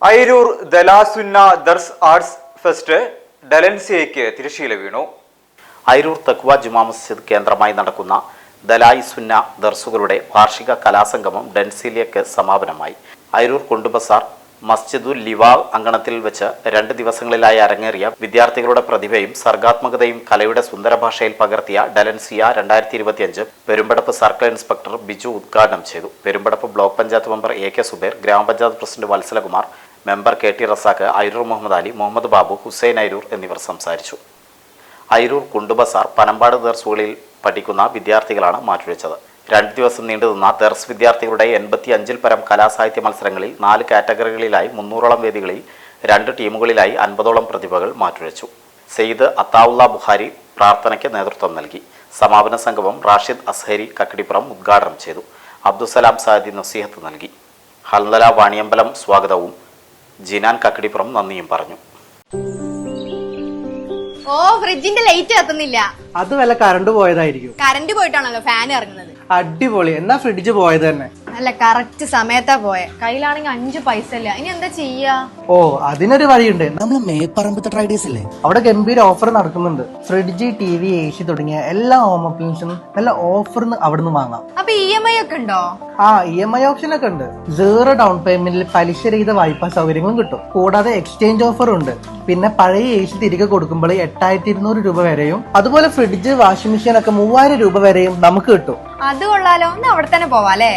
അയിരൂർ ദലാസുന്ന ദർസ് arts fest ഡലൻസിയയ്ക്ക് തിരശ്ശീല വീണു. അയിരൂർ തഖ്വ ജുമാ മസ്ജിദ് കേന്ദ്രമായി നടക്കുന്ന ദലായി സുന്ന ദർസുകളുടെ വാർഷിക കലാസംഗമം ഡൻസിലിയക്ക് സമാപനമായി. അയിരൂർ കുണ്ടുബസാർ മസ്ജിദുൽ ലിവാവ് അങ്കണത്തിൽ വെച്ച് 2 ദിവസങ്ങളിലായി അരങ്ങേറിയ വിദ്യാർത്ഥികളുടെ പ്രതിഭയും സർഗാത്മകതയും കലയുടെ സുന്ദര ഭാഷയിൽ പകർത്തിയ ഡലൻസിയ 2025 പെരുമ്പടപ്പ് സർക്കിൾ ഇൻസ്പെക്ടർ ബിജു ഉദ്ഘാടനം ചെയ്തു. Perumpadappu block panchayat member AK Subair, ഗ്രാമപഞ്ചായത്ത് president Valsalakumar, member KT Razak, Ayiroor Muhammad Ali, Muhammad Babu, Hussain Ayiroor എന്നിവർ സംസാരിച്ചു. അയിരൂർ കുണ്ടുബസാർ പനമ്പാട് ദർസുകളിൽ പഠിക്കുന്ന വിദ്യാർത്ഥികളാണ് മാറ്റുരച്ചത്. 2 ദിവസം നീണ്ടുനിന്ന ദർസ് വിദ്യാർത്ഥികളുടെ 85-ൽ പരം കലാസാഹിത്യ മത്സരങ്ങളിൽ 4 കാറ്റഗറികളിലായി 300ഓളം വേദികളിൽ 2 ടീമുകളിലായി 50ഓളം പ്രതിഭകൾ മാറ്റുരച്ചു. സെയ്ദ് അത്താവുള്ള ബുഖാരി പ്രാർത്ഥനയ്ക്ക് നേതൃത്വം നൽകി. സമാപന സംഗമം റാഷിദ് അസ്ഹരി കക്കിടിപ്പുറം ഉദ്ഘാടനം ചെയ്തു. അബ്ദുസലാം സാദി നസീഹത്ത് നൽകി. ഹൽദല വാണിയമ്പലം സ്വാഗതവും ജിനാൻ കക്കിടിപ്പുറം നന്ദിയും പറഞ്ഞു. ഓ, ഫ്രിഡ്ജിന്റെ ലൈറ്റ് കത്തുന്നില്ല. അത് വല്ല കറണ്ട് പോയതായിരിക്കും. കറണ്ട് പോയിട്ടാണല്ലോ ഫാൻ ഇറങ്ങുന്നത്. അടിപൊളി, എന്നാ ഫ്രിഡ്ജ് പോയത് തന്നെ. അല്ല, കറക്റ്റ് സമയത്താ പോയെ. കയ്യിലാണെങ്കിൽ 5 പൈസ ഇല്ല. ഇനി എന്താ ചെയ്യാ? ഓ, അതിനൊരു വഴിയുണ്ട്. നമ്മള് മേപ്പറമ്പത്തെ ട്രേഡേഴ്സ് ഇല്ലേ, അവിടെ ഗംഭീര ഓഫർ നടക്കുന്നുണ്ട്. ഫ്രിഡ്ജ്, TV, AC തുടങ്ങിയ എല്ലാ ഹോം അപ്ലയൻസിനും നല്ല ഓഫറിന് അവിടുന്ന് വാങ്ങാം. അപ്പൊ EMI ഒക്കെ ഉണ്ടോ? ആ, EMI ഓപ്ഷൻ ഒക്കെ ഉണ്ട്. 0 ഡൗൺ പേയ്മെന്റിൽ പലിശരഹിത വായ്പാ സൗകര്യങ്ങളും കിട്ടും. കൂടാതെ എക്സ്ചേഞ്ച് ഓഫർ ഉണ്ട്. പിന്നെ പഴയ AC തിരികെ കൊടുക്കുമ്പോൾ 8200 രൂപ വരെയും, അതുപോലെ ഫ്രിഡ്ജ്, വാഷിംഗ് മെഷീൻ ഒക്കെ 3000 രൂപ വരെയും നമുക്ക് കിട്ടും. അത് കൊള്ളാലോ. ഒന്ന് അവിടെ തന്നെ പോവാല്ലേ?